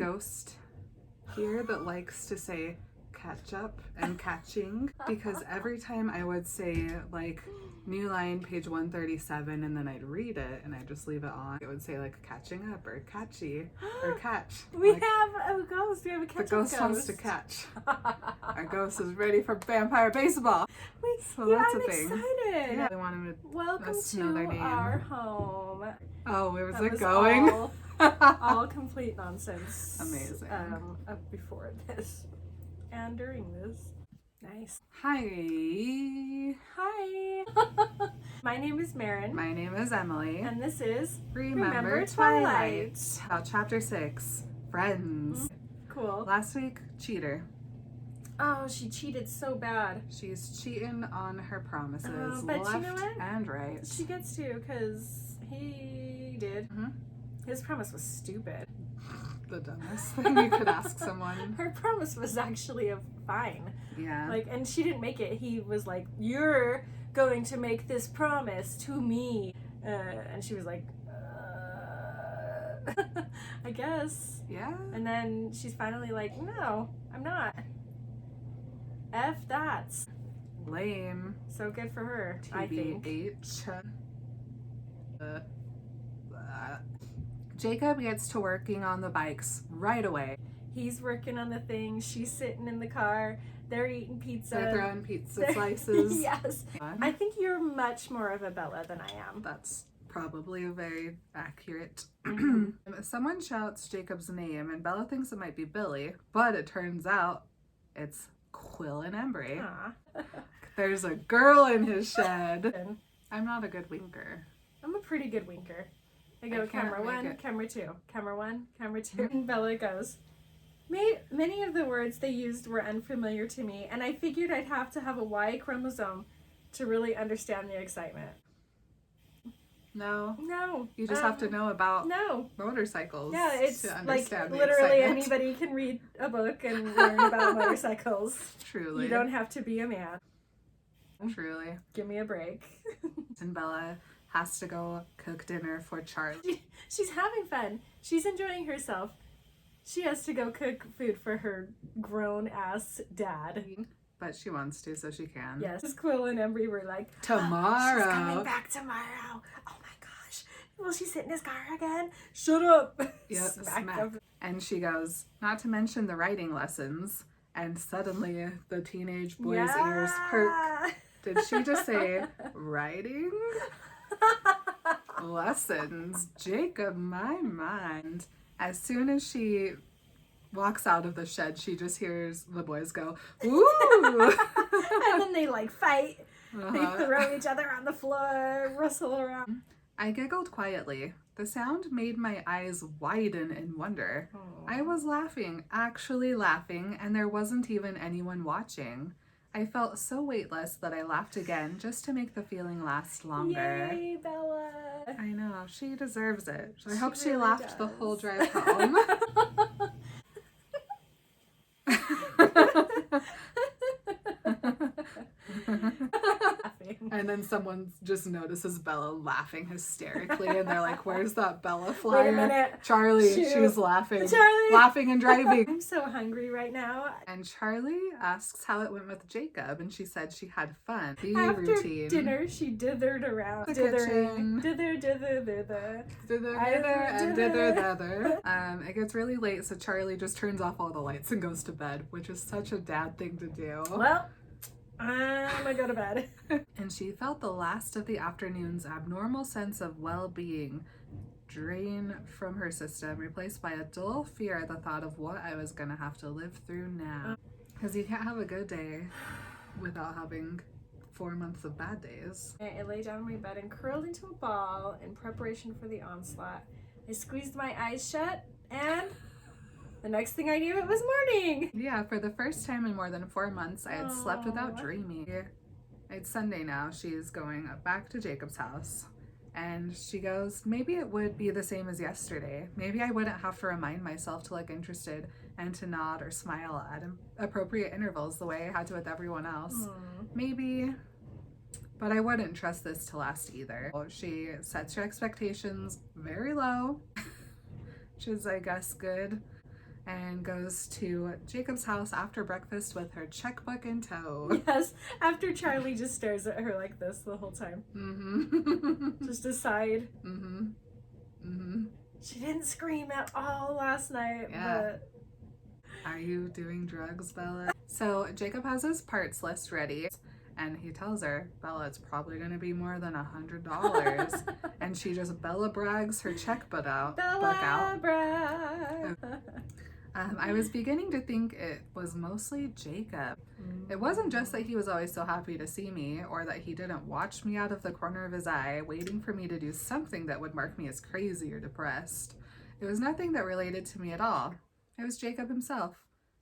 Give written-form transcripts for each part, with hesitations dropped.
ghost here that likes to say ketchup and catching, because every time I would say like new line, page 137, and then I'd read it and I'd just leave it on, it would say like catching up or catchy or catch. We like, have a ghost. We have a ketchup ghost. The ghost wants to catch. Our ghost is ready for vampire baseball. So yeah, that's I'm a thing. excited. Yeah, I want him to Welcome to know their name. our home. Oh, where was That it was going? all complete nonsense. Amazing. Before this and during this. Nice. Hi. Hi. My name is Marin. My name is Emily. And this is Remember Twilight. About chapter 6, Friends. Cool. Last week, cheater. Oh, she cheated so bad. She's cheating on her promises, but left you know what? and right. She gets to, because he did. Mm-hmm. His promise was stupid. The dumbest thing you could ask someone. Her promise was actually fine. Yeah. Like, and she didn't make it. He was like, "You're going to make this promise to me," and she was like, "I guess." Yeah. And then she's finally like, "No, I'm not. F that." Lame. So good for her, I think. TBH. Jacob gets to working on the bikes right away. He's working on the thing. She's sitting in the car. They're eating pizza. They're throwing pizza slices. Yes. I think you're much more of a Bella than I am. That's probably very accurate. Someone shouts Jacob's name and Bella thinks it might be Billy, but it turns out it's Quill and Embry. There's a girl in his shed. I'm not a good winker. I'm a pretty good winker. I go camera 1, camera 2, camera 1, camera 2. And Bella goes, many of the words they used were unfamiliar to me, and I figured I'd have to have a Y chromosome to really understand the excitement. No. You No. just have to know about No. motorcycles. Yeah, it's to like understand the literally excitement. anybody can read a book and learn about motorcycles. Truly. You don't have to be a man. Truly. Give me a break. And Bella has to go cook dinner for Charlie. She's having fun. She's enjoying herself. She has to go cook food for her grown-ass dad. But she wants to, so she can. Yes. Quill and Embry were like, tomorrow. She's coming back tomorrow. Oh my gosh. Will she sit in his car again? Shut up. Yep, smack. And she goes, not to mention the writing lessons. And suddenly the teenage boy's ears perk. Did she just say writing? Lessons. Jacob, my mind. As soon as she walks out of the shed, she just hears the boys go, ooh! And then they like fight. They throw each other on the floor, rustle around. I giggled quietly. The sound made my eyes widen in wonder. Aww. I was laughing, actually laughing, and there wasn't even anyone watching. I felt so weightless that I laughed again just to make the feeling last longer. Yay, Bella! I know, she deserves it. I hope she really laughed the whole drive home. And then someone just notices Bella laughing hysterically and they're like, where's that Bella flyer? Wait a minute. Charlie, Shoot. she's laughing. Charlie! Laughing and driving. I'm so hungry right now. And Charlie asks how it went with Jacob and she said she had fun. The After routine. dinner, she dithered around. The Dithering. kitchen. Dither. It gets really late, so Charlie just turns off all the lights and goes to bed, which is such a dad thing to do. Well, I'm gonna go to bed. And she felt the last of the afternoon's abnormal sense of well-being drain from her system, replaced by a dull fear at the thought of what I was gonna have to live through now. Because you can't have a good day without having 4 months of bad days. I lay down in my bed and curled into a ball in preparation for the onslaught. I squeezed my eyes shut and the next thing I knew, it was morning. Yeah, for the first time in more than 4 months, I had slept without dreaming. It's Sunday now. She's going back to Jacob's house. And she goes, maybe it would be the same as yesterday. Maybe I wouldn't have to remind myself to look interested and to nod or smile at appropriate intervals the way I had to with everyone else. Maybe, but I wouldn't trust this to last either. She sets her expectations very low, which is, I guess, good. and goes to Jacob's house after breakfast with her checkbook in tow. Yes, after Charlie just stares at her like this the whole time. Just aside. She didn't scream at all last night, but... Are you doing drugs, Bella? So Jacob has his parts list ready, and he tells her, Bella, it's probably going to be more than $100. And she just Bella brags her checkbook out. Bella brag. I was beginning to think it was mostly Jacob. It wasn't just that he was always so happy to see me, or that he didn't watch me out of the corner of his eye, waiting for me to do something that would mark me as crazy or depressed. It was nothing that related to me at all. It was Jacob himself.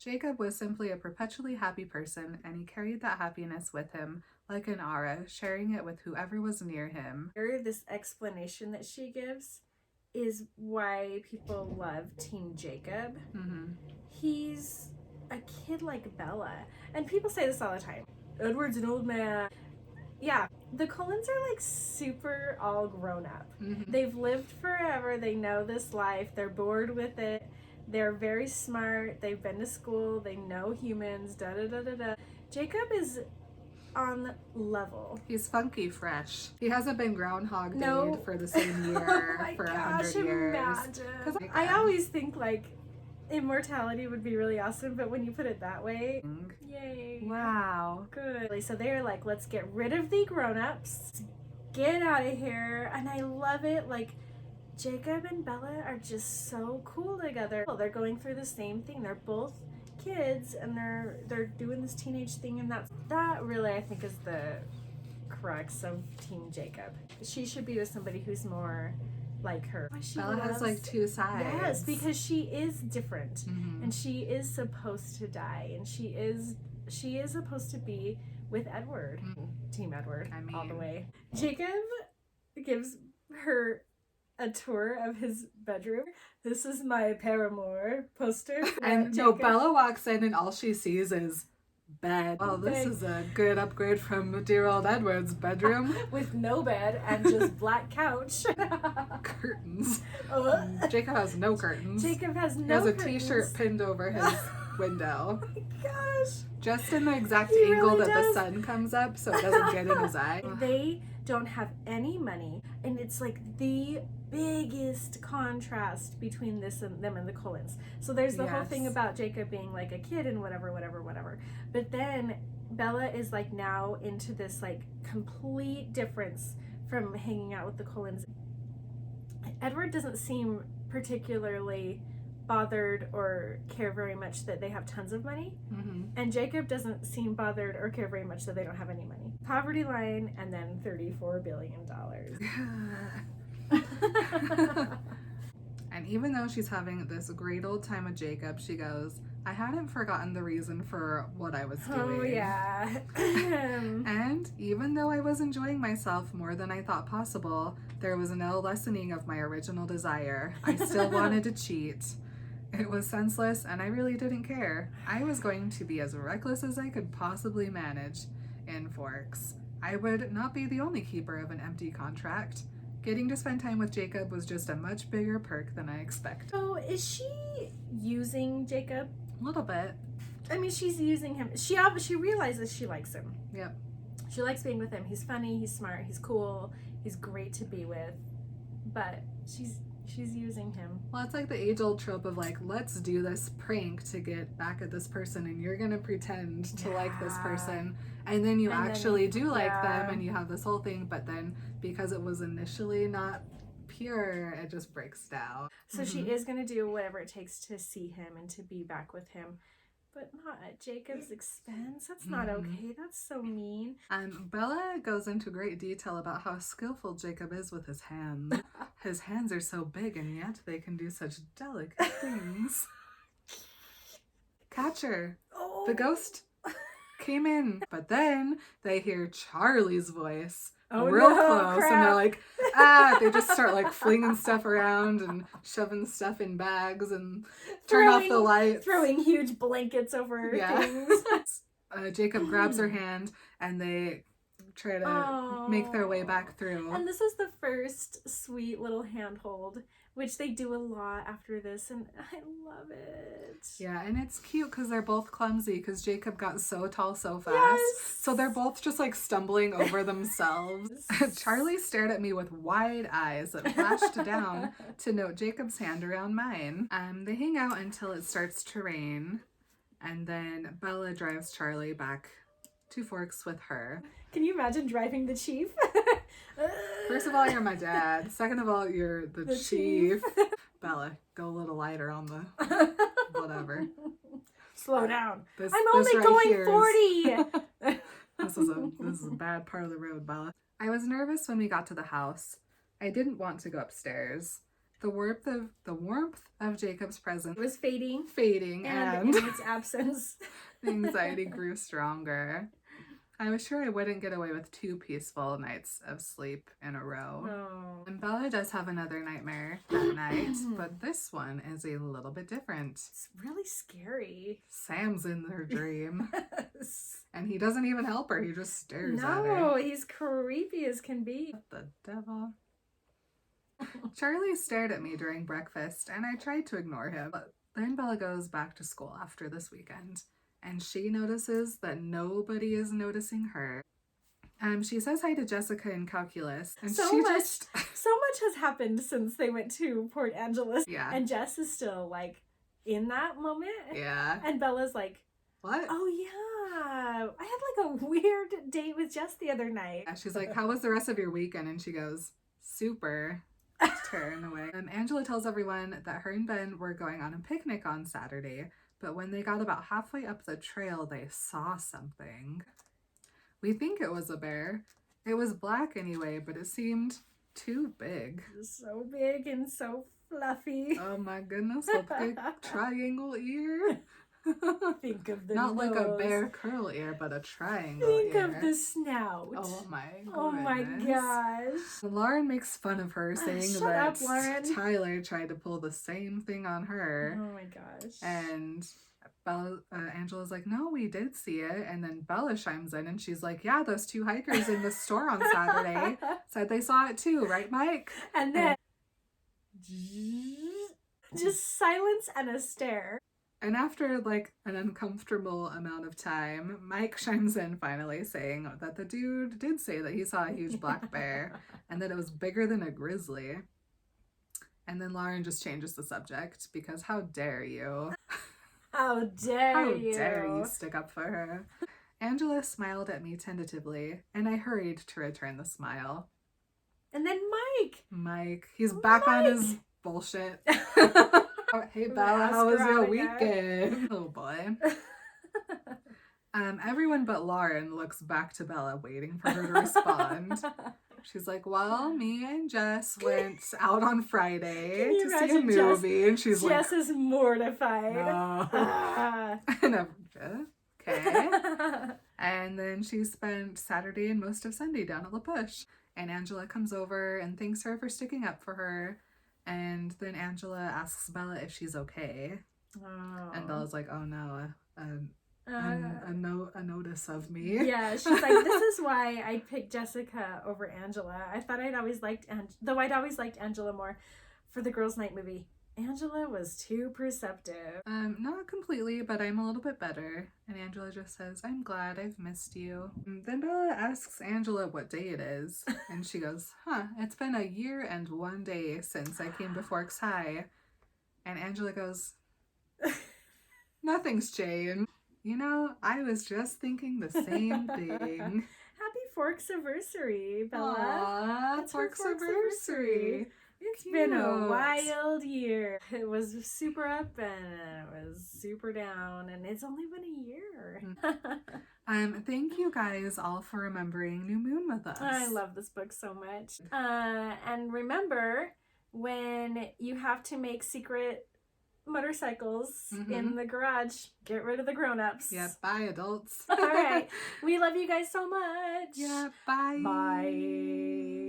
Jacob was simply a perpetually happy person, and he carried that happiness with him like an aura, sharing it with whoever was near him. This explanation that she gives is why people love Teen Jacob. He's a kid like Bella. And people say this all the time. Edward's an old man. Yeah, the Cullens are like super all grown up. They've lived forever. They know this life. They're bored with it. They're very smart. They've been to school. They know humans. Da da da da da. Jacob is on level. He's funky fresh. He hasn't been Groundhog Day for the same year for 100 years. Imagine. I always think like immortality would be really awesome, but when you put it that way, yay. Wow. Good. So they're like, let's get rid of the grown-ups. Get out of here. And I love it. Like, Jacob and Bella are just so cool together. They're going through the same thing. They're both kids, and they're doing this teenage thing, and that really I think is the crux of Teen Jacob. She should be with somebody who's more like her. Bella has like two sides. Yes, because she is different, and she is supposed to die, and she is supposed to be with Edward. Team Edward, all the way. Jacob gives her a tour of his bedroom. This is my paramour poster. And no, Bella walks in and all she sees is bed. Oh, this is a good upgrade from dear old Edward's bedroom. With no bed and just black couch. Curtains. Jacob has no curtains. Jacob has no curtains. He has a t-shirt pinned over his window. Oh my gosh. Just in the exact angle that the sun comes up so it doesn't get in his eye. They don't have any money, and it's like the biggest contrast between this and them and the Cullens. So there's the whole thing about Jacob being like a kid and whatever. But then Bella is like now into this like complete difference from hanging out with the Cullens. Edward doesn't seem particularly bothered or care very much that they have tons of money, and Jacob doesn't seem bothered or care very much that they don't have any money. Poverty line, and then $34 billion. And even though she's having this great old time with Jacob, she goes, I hadn't forgotten the reason for what I was doing. Oh yeah. And even though I was enjoying myself more than I thought possible, there was no lessening of my original desire. I still wanted to cheat. It was senseless, and I really didn't care. I was going to be as reckless as I could possibly manage. In Forks, I would not be the only keeper of an empty contract. Getting to spend time with Jacob was just a much bigger perk than I expected. So is she using Jacob? A little bit. I mean, she's using him. She realizes she likes him. Yep. She likes being with him. He's funny, he's smart, he's cool, he's great to be with. But she's using him. Well, it's like the age-old trope of like, let's do this prank to get back at this person, and you're gonna pretend to like this person, and then you actually do like them, and you have this whole thing, but then because it was initially not pure, it just breaks down. So she is gonna do whatever it takes to see him and to be back with him, but not at Jacob's expense. That's not okay. That's so mean. Bella goes into great detail about how skillful Jacob is with his hands. His hands are so big, and yet they can do such delicate things. Catcher, the ghost, came in, but then they hear Charlie's voice. Real close, crap. And they're like, they just start like flinging stuff around and shoving stuff in bags and turn off the lights. Throwing huge blankets over things. Jacob grabs her hand, and try to make their way back through. And this is the first sweet little handhold, which they do a lot after this, and I love it. Yeah, and it's cute because they're both clumsy because Jacob got so tall so fast. Yes. So they're both just like stumbling over themselves. Charlie stared at me with wide eyes that flashed down to note Jacob's hand around mine. They hang out until it starts to rain, and then Bella drives Charlie back to Forks with her. Can you imagine driving the chief? First of all, you're my dad. Second of all, you're the chief. Bella, go a little lighter on the whatever. Slow down. This, I'm this only right going here 40. This is a bad part of the road, Bella. I was nervous when we got to the house. I didn't want to go upstairs. The warmth of Jacob's presence It was fading, and in its absence, the anxiety grew stronger. I was sure I wouldn't get away with 2 peaceful nights of sleep in a row. Oh. And Bella does have another nightmare that night, but this one is a little bit different. It's really scary. Sam's in her dream. Yes. And he doesn't even help her, he just stares at her. No, he's creepy as can be. The devil. Charlie stared at me during breakfast, and I tried to ignore him. But then Bella goes back to school after this weekend, and she notices that nobody is noticing her. She says hi to Jessica in calculus, and So much has happened since they went to Port Angeles. Yeah. And Jess is still like in that moment. Yeah. And Bella's like, What? oh yeah, I had like a weird date with Jess the other night. Yeah, she's like, how was the rest of your weekend? And she goes, super. Turn away. Angela tells everyone that her and Ben were going on a picnic on Saturday, but when they got about halfway up the trail, they saw something. We think it was a bear. It was black anyway, but it seemed too big. So big and so fluffy. Oh my goodness, a big triangle ear. Think of the Not nose. like a bear curl ear, but a triangle Think ear. of the snout. Oh my goodness. Oh my gosh. Lauren makes fun of her, saying Shut that up, Lauren. Tyler tried to pull the same thing on her. Oh my gosh. And Angela's like, no, we did see it. And then Bella chimes in and she's like, yeah, those 2 hikers in the store on Saturday said they saw it too, right, Mike? And then just silence and a stare. And after like an uncomfortable amount of time, Mike chimes in finally saying that the dude did say that he saw a huge black bear and that it was bigger than a grizzly. And then Lauren just changes the subject because how dare you? How dare you? How dare you stick up for her? Angela smiled at me tentatively, and I hurried to return the smile. And then Mike, he's back on his bullshit. Hey Bella, how was your weekend? Oh boy. Everyone but Lauren looks back to Bella, waiting for her to respond. She's like, well, me and Jess went out on Friday to see a movie. And she's like, Jess is mortified. no. And I'm, okay. And then she spent Saturday and most of Sunday down at La Push. And Angela comes over and thanks her for sticking up for her. And then Angela asks Bella if she's okay. Oh. And Bella's like, oh no, a notice of me. Yeah, she's like, this is why I picked Jessica over Angela. I thought I'd always liked though I'd always liked Angela more for the girls' night movie. Angela was too perceptive. Not completely, but I'm a little bit better. And Angela just says, I'm glad, I've missed you. Then Bella asks Angela what day it is. And she goes, it's been a year and 1 day since I came to Forks High. And Angela goes, nothing's changed. You know, I was just thinking the same thing. Happy Forksiversary, Bella. Aww, It's her Forksiversary. It's been a wild year. It was super up and it was super down, and it's only been a year. Thank you guys all for remembering New Moon with us. I love this book so much. And remember, when you have to make secret motorcycles in the garage, get rid of the grown-ups. Yeah, bye adults. All right. We love you guys so much. Yeah, bye. Bye.